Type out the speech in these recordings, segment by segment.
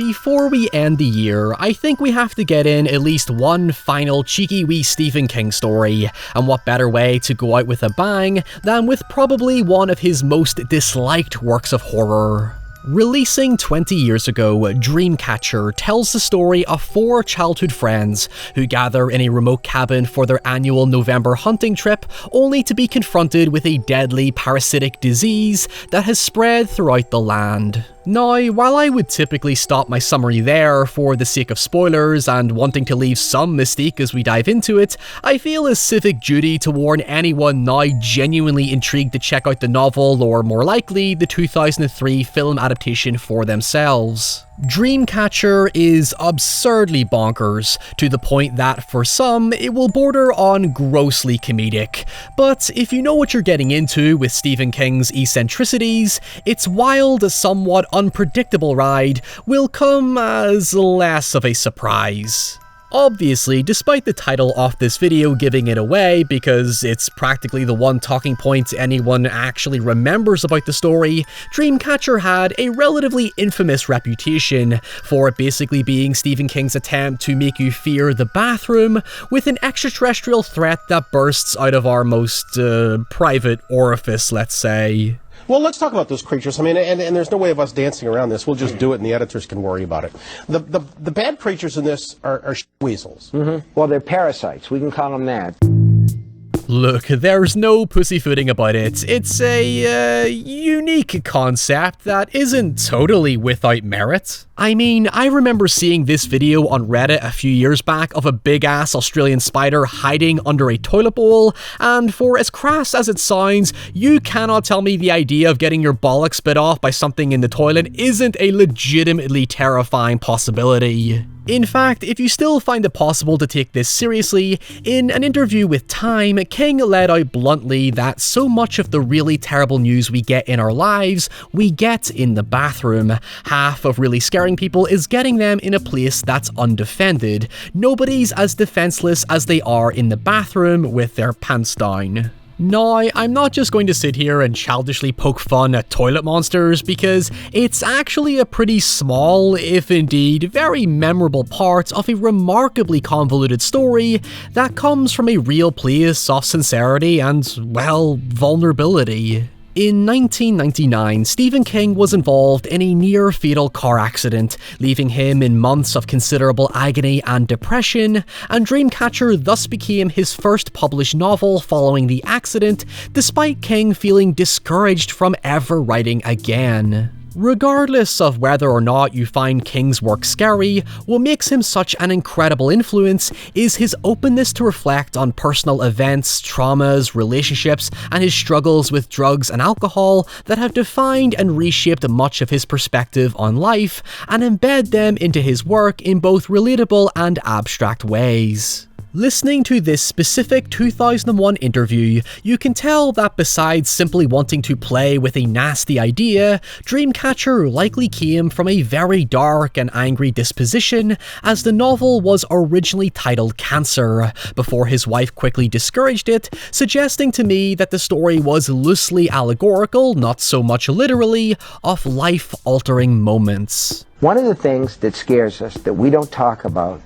before we end the year, I think we have to get in at least one final cheeky wee Stephen King story, and what better way to go out with a bang than with probably one of his most disliked works of horror. Releasing 20 years ago, DREAMCATCHER tells the story of 4 childhood friends who gather in a remote cabin for their annual November hunting trip, only to be confronted with a deadly parasitic disease that has spread throughout the land. Now, while I would typically stop my summary there for the sake of spoilers and wanting to leave some mystique as we dive into it, I feel a civic duty to warn anyone now genuinely intrigued to check out the novel, or more likely, the 2003 film adaptation for themselves. DREAMCATCHER is absurdly bonkers, to the point that for some, it will border on grossly comedic. But if you know what you're getting into with Stephen King's eccentricities, its wild, somewhat unpredictable ride will come as less of a surprise. Obviously, despite the title of this video giving it away, because it's practically the one talking point anyone actually remembers about the story, DREAMCATCHER had a relatively infamous reputation for basically being Stephen King's attempt to make you fear the bathroom with an extraterrestrial threat that bursts out of our most private orifice, let's say. Well, let's talk about those creatures. I mean, and there's no way of us dancing around this. We'll just do it, and the editors can worry about it. The bad creatures in this are weasels. Mm-hmm. Well, they're parasites. We can call them that. Look, there's no pussyfooting about it. It's a unique concept that isn't totally without merit. I mean, I remember seeing this video on Reddit a few years back of a big-ass Australian spider hiding under a toilet bowl, and for as crass as it sounds, you cannot tell me the idea of getting your bollocks bit off by something in the toilet isn't a legitimately terrifying possibility. In fact, if you still find it possible to take this seriously, in an interview with Time, King laid out bluntly that so much of the really terrible news we get in our lives, we get in the bathroom. Half of really scaring people is getting them in a place that's undefended. Nobody's as defenseless as they are in the bathroom with their pants down. Now, I'm not just going to sit here and childishly poke fun at toilet monsters, because it's actually a pretty small, if indeed very memorable part of a remarkably convoluted story that comes from a real place of sincerity and, well, vulnerability. In 1999, Stephen King was involved in a near-fatal car accident, leaving him in months of considerable agony and depression, and DREAMCATCHER thus became his first published novel following the accident, despite King feeling discouraged from ever writing again. Regardless of whether or not you find King's work scary, what makes him such an incredible influence is his openness to reflect on personal events, traumas, relationships, and his struggles with drugs and alcohol that have defined and reshaped much of his perspective on life, and embed them into his work in both relatable and abstract ways. Listening to this specific 2001 interview, you can tell that besides simply wanting to play with a nasty idea, DREAMCATCHER likely came from a very dark and angry disposition, as the novel was originally titled Cancer, before his wife quickly discouraged it, suggesting to me that the story was loosely allegorical, not so much literally, of life-altering moments. One of the things that scares us that we don't talk about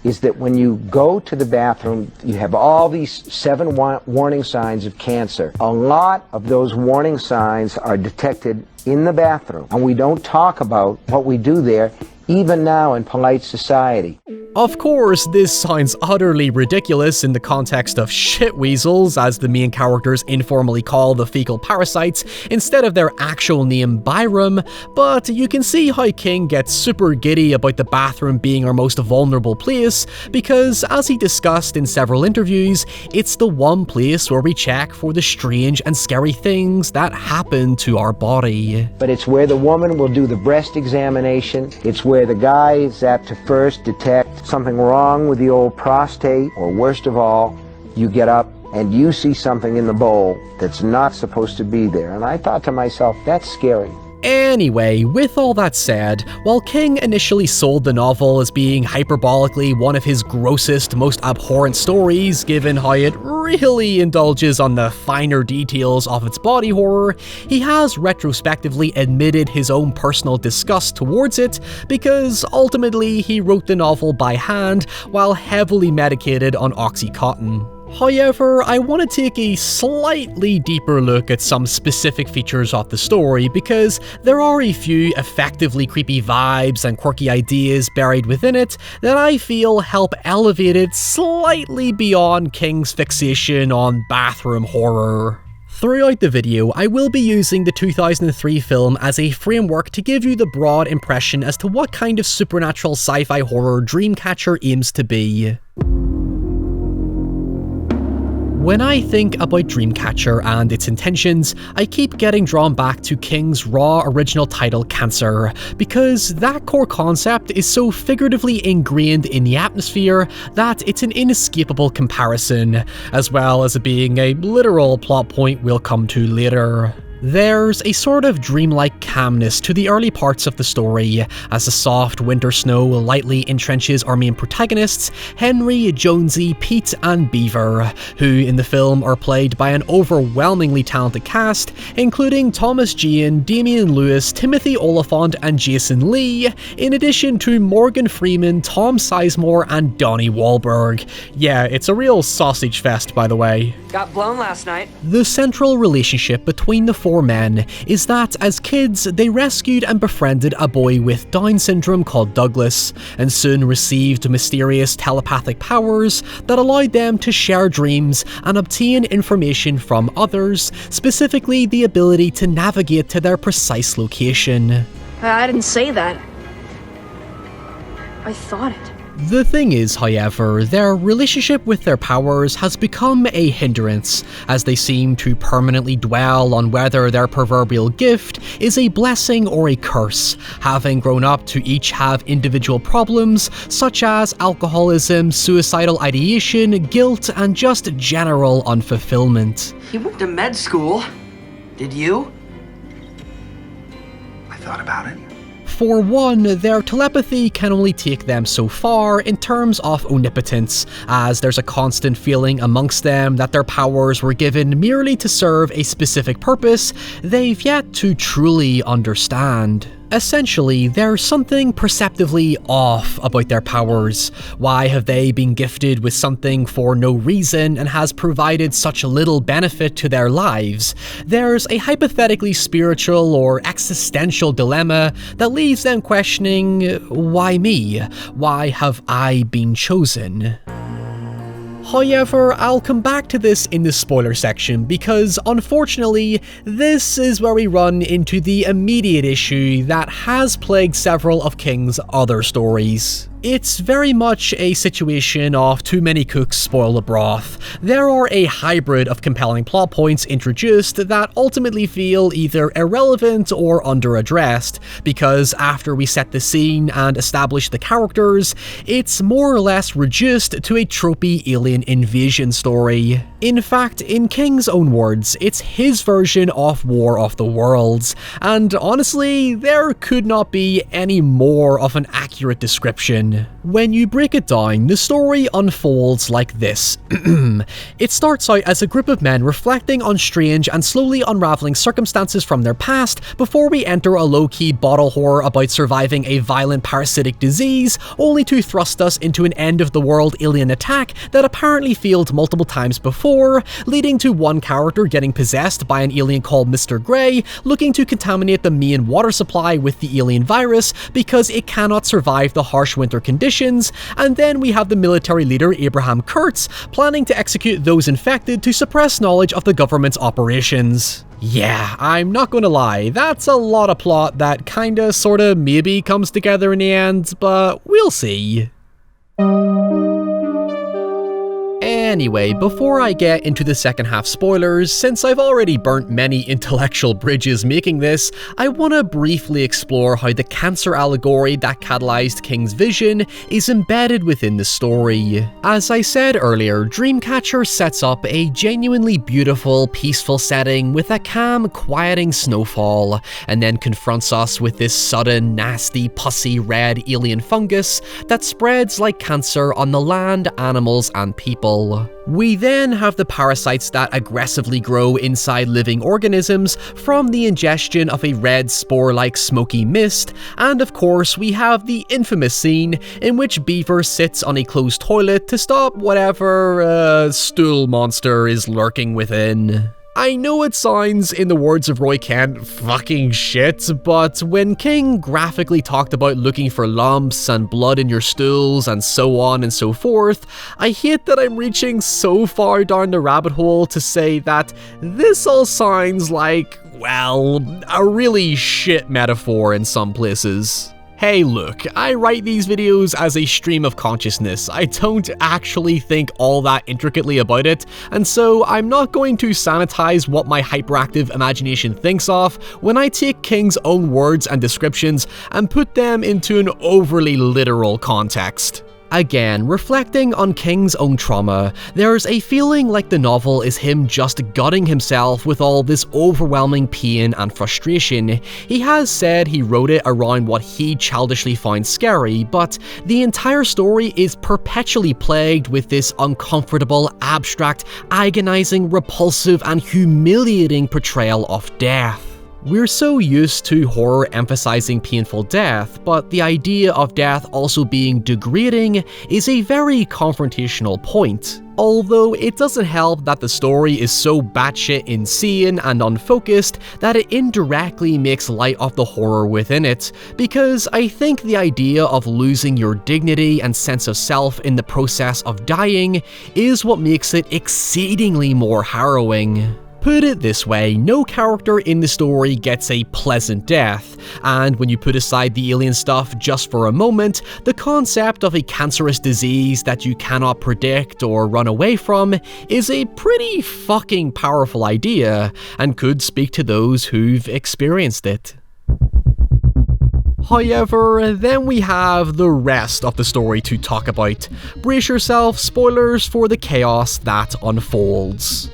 is that when you go to the bathroom, you have all these 7 warning signs of cancer. A lot of those warning signs are detected in the bathroom, and we don't talk about what we do there, even now in polite society. Of course, this sounds utterly ridiculous in the context of shitweasels, as the main characters informally call the fecal parasites instead of their actual name Byram, but you can see how King gets super giddy about the bathroom being our most vulnerable place, because as he discussed in several interviews, it's the one place where we check for the strange and scary things that happen to our body. But it's where the woman will do the breast examination, it's where the guy is apt to first detect something wrong with the old prostate, or worst of all, you get up and you see something in the bowl that's not supposed to be there. And I thought to myself, that's scary. Anyway, with all that said, while King initially sold the novel as being hyperbolically one of his grossest, most abhorrent stories, given how it really indulges on the finer details of its body horror, he has retrospectively admitted his own personal disgust towards it, because ultimately he wrote the novel by hand while heavily medicated on Oxycontin. However, I want to take a slightly deeper look at some specific features of the story, because there are a few effectively creepy vibes and quirky ideas buried within it that I feel help elevate it slightly beyond King's fixation on bathroom horror. Throughout the video, I will be using the 2003 film as a framework to give you the broad impression as to what kind of supernatural sci-fi horror Dreamcatcher aims to be. When I think about Dreamcatcher and its intentions, I keep getting drawn back to King's raw original title Cancer, because that core concept is so figuratively ingrained in the atmosphere that it's an inescapable comparison, as well as it being a literal plot point we'll come to later. There's a sort of dreamlike calmness to the early parts of the story, as the soft winter snow lightly entrenches our main protagonists, Henry, Jonesy, Pete, and Beaver, who in the film are played by an overwhelmingly talented cast, including Thomas Jane, Damian Lewis, Timothy Oliphant, and Jason Lee, in addition to Morgan Freeman, Tom Sizemore, and Donnie Wahlberg. Yeah, it's a real sausage fest, by the way. Got blown last night. The central relationship between the four men is that as kids they rescued and befriended a boy with Down syndrome called Douglas, and soon received mysterious telepathic powers that allowed them to share dreams and obtain information from others, specifically the ability to navigate to their precise location. I didn't say that. I thought it. The thing is, however, their relationship with their powers has become a hindrance, as they seem to permanently dwell on whether their proverbial gift is a blessing or a curse, having grown up to each have individual problems such as alcoholism, suicidal ideation, guilt, and just general unfulfillment. You went to med school. Did you? I thought about it. For one, their telepathy can only take them so far in terms of omnipotence, as there's a constant feeling amongst them that their powers were given merely to serve a specific purpose they've yet to truly understand. Essentially, there's something perceptively off about their powers. Why have they been gifted with something for no reason and has provided such little benefit to their lives? There's a hypothetically spiritual or existential dilemma that leaves them questioning, why me? Why have I been chosen? However, I'll come back to this in the spoiler section, because unfortunately, this is where we run into the immediate issue that has plagued several of King's other stories. It's very much a situation of too many cooks spoil the broth. There are a hybrid of compelling plot points introduced that ultimately feel either irrelevant or under-addressed, because after we set the scene and establish the characters, it's more or less reduced to a tropey alien invasion story. In fact, in King's own words, it's his version of War of the Worlds, and honestly, there could not be any more of an accurate description. When you break it down, the story unfolds like this. It starts out as a group of men reflecting on strange and slowly unraveling circumstances from their past before we enter a low-key bottle horror about surviving a violent parasitic disease, only to thrust us into an end-of-the-world alien attack that apparently failed multiple times before, leading to one character getting possessed by an alien called Mr. Grey, looking to contaminate the main water supply with the alien virus because it cannot survive the harsh winter conditions, and then we have the military leader Abraham Kurtz planning to execute those infected to suppress knowledge of the government's operations. Yeah, I'm not gonna lie, that's a lot of plot that kinda sorta maybe comes together in the end, but we'll see. Anyway, before I get into the second half spoilers, since I've already burnt many intellectual bridges making this, I want to briefly explore how the cancer allegory that catalyzed King's vision is embedded within the story. As I said earlier, Dreamcatcher sets up a genuinely beautiful, peaceful setting with a calm, quieting snowfall, and then confronts us with this sudden, nasty, pussy red alien fungus that spreads like cancer on the land, animals, and people. We then have the parasites that aggressively grow inside living organisms from the ingestion of a red spore-like smoky mist, and of course we have the infamous scene in which Beaver sits on a closed toilet to stop whatever stool monster is lurking within. I know it sounds, in the words of Roy Kent, fucking shit, but when King graphically talked about looking for lumps and blood in your stools and so on and so forth, I hate that I'm reaching so far down the rabbit hole to say that this all sounds like, well, a really shit metaphor in some places. Hey look, I write these videos as a stream of consciousness. I don't actually think all that intricately about it, and so I'm not going to sanitize what my hyperactive imagination thinks of when I take King's own words and descriptions and put them into an overly literal context. Again, reflecting on King's own trauma, there's a feeling like the novel is him just gutting himself with all this overwhelming pain and frustration. He has said he wrote it around what he childishly found scary, but the entire story is perpetually plagued with this uncomfortable, abstract, agonizing, repulsive, and humiliating portrayal of death. We're so used to horror emphasizing painful death, but the idea of death also being degrading is a very confrontational point. Although it doesn't help that the story is so batshit insane and unfocused that it indirectly makes light of the horror within it, because I think the idea of losing your dignity and sense of self in the process of dying is what makes it exceedingly more harrowing. Put it this way, no character in the story gets a pleasant death, and when you put aside the alien stuff just for a moment, the concept of a cancerous disease that you cannot predict or run away from is a pretty fucking powerful idea, and could speak to those who've experienced it. However, then we have the rest of the story to talk about. Brace yourself, spoilers for the chaos that unfolds.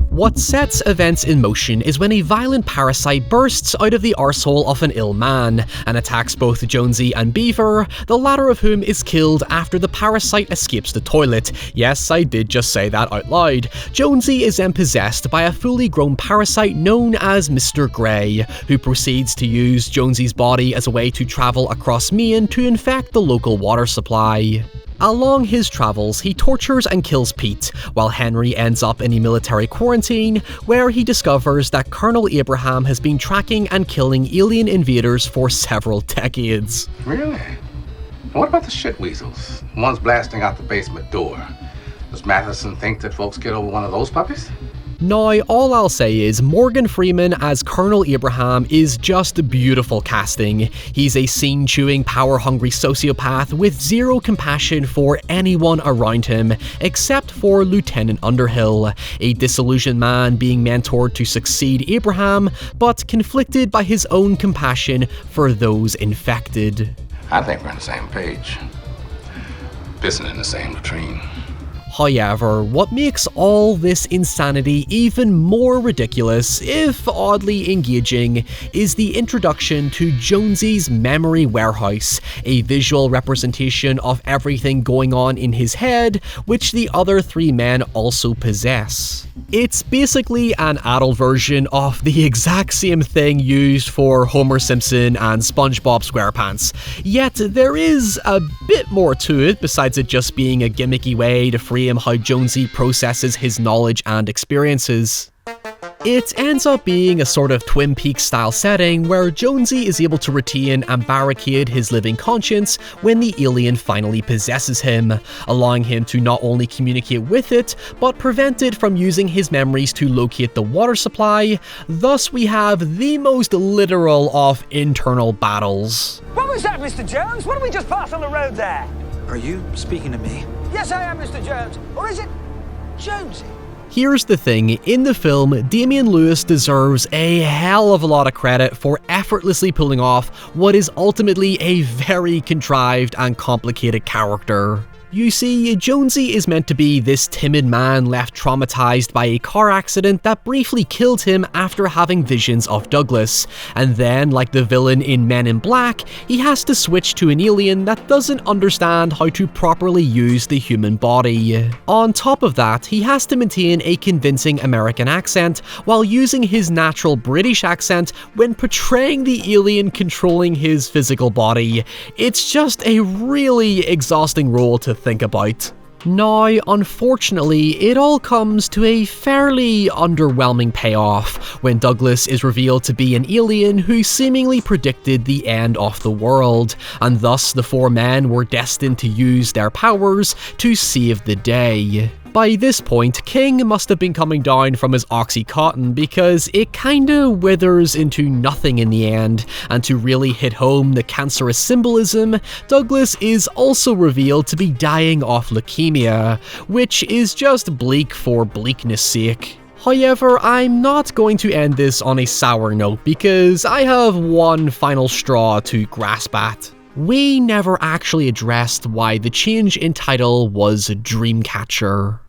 What sets events in motion is when a violent parasite bursts out of the arsehole of an ill man and attacks both Jonesy and Beaver, the latter of whom is killed after the parasite escapes the toilet. Yes, I did just say that out loud. Jonesy is then possessed by a fully grown parasite known as Mr. Grey, who proceeds to use Jonesy's body as a way to travel across Maine to infect the local water supply. Along his travels, he tortures and kills Pete, while Henry ends up in a military quarantine, where he discovers that Colonel Abraham has been tracking and killing alien invaders for several decades. Really? What about the shit weasels? The ones blasting out the basement door. Does Matheson think that folks get over one of those puppies? Now, all I'll say is Morgan Freeman as Colonel Abraham is just beautiful casting. He's a scene-chewing, power-hungry sociopath with zero compassion for anyone around him, except for Lieutenant Underhill, a disillusioned man being mentored to succeed Abraham, but conflicted by his own compassion for those infected. I think we're on the same page. Pissing in the same latrine. However, what makes all this insanity even more ridiculous, if oddly engaging, is the introduction to Jonesy's memory warehouse, a visual representation of everything going on in his head, which the other three men also possess. It's basically an adult version of the exact same thing used for Homer Simpson and SpongeBob SquarePants, yet there is a bit more to it besides it just being a gimmicky way to frame how Jonesy processes his knowledge and experiences. It ends up being a sort of Twin Peaks style setting where Jonesy is able to retain and barricade his living conscience when the alien finally possesses him, allowing him to not only communicate with it, but prevent it from using his memories to locate the water supply. Thus we have the most literal of internal battles. What was that, Mr. Jones? What did we just pass on the road there? Are you speaking to me? Yes, I am, Mr. Jones. Or is it Jonesy? Here's the thing, in the film, Damian Lewis deserves a hell of a lot of credit for effortlessly pulling off what is ultimately a very contrived and complicated character. You see, Jonesy is meant to be this timid man left traumatized by a car accident that briefly killed him after having visions of Douglas, and then, like the villain in Men in Black, he has to switch to an alien that doesn't understand how to properly use the human body. On top of that, he has to maintain a convincing American accent while using his natural British accent when portraying the alien controlling his physical body. It's just a really exhausting role to think about. Now, unfortunately, it all comes to a fairly underwhelming payoff when Douglas is revealed to be an alien who seemingly predicted the end of the world, and thus the four men were destined to use their powers to save the day. By this point, King must have been coming down from his Oxycontin because it kinda withers into nothing in the end, and to really hit home the cancerous symbolism, Douglas is also revealed to be dying of leukemia, which is just bleak for bleakness sake. However, I'm not going to end this on a sour note because I have one final straw to grasp at. We never actually addressed why the change in title was Dreamcatcher.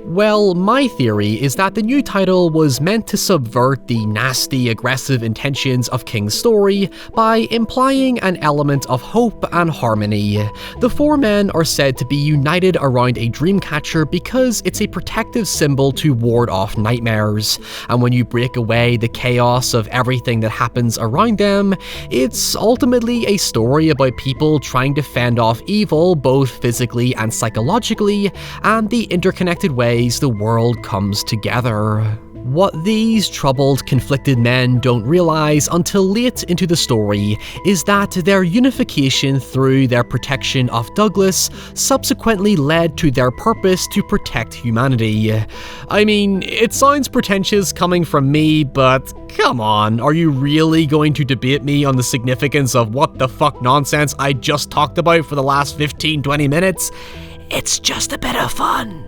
Well, my theory is that the new title was meant to subvert the nasty, aggressive intentions of King's story by implying an element of hope and harmony. The four men are said to be united around a dreamcatcher because it's a protective symbol to ward off nightmares, and when you break away the chaos of everything that happens around them, it's ultimately a story about people trying to fend off evil both physically and psychologically, and the interconnected ways the world comes together. What these troubled, conflicted men don't realize until late into the story is that their unification through their protection of Douglas subsequently led to their purpose to protect humanity. I mean, it sounds pretentious coming from me, but come on, are you really going to debate me on the significance of what the fuck nonsense I just talked about for the last 15-20 minutes? It's just a bit of fun.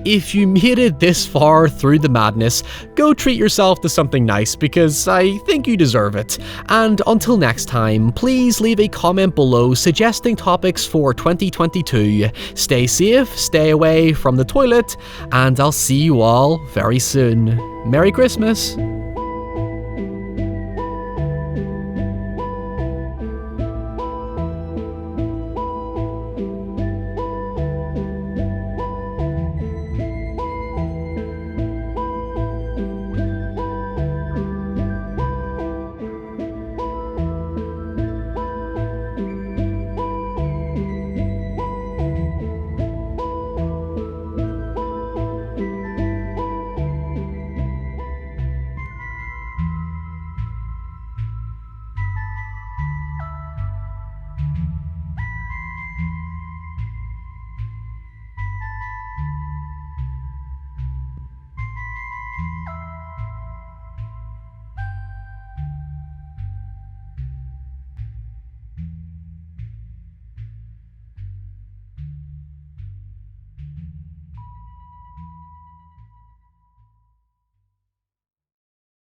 If you made it this far through the madness, go treat yourself to something nice because I think you deserve it. And until next time, please leave a comment below suggesting topics for 2022. Stay safe, stay away from the toilet, and I'll see you all very soon. Merry Christmas!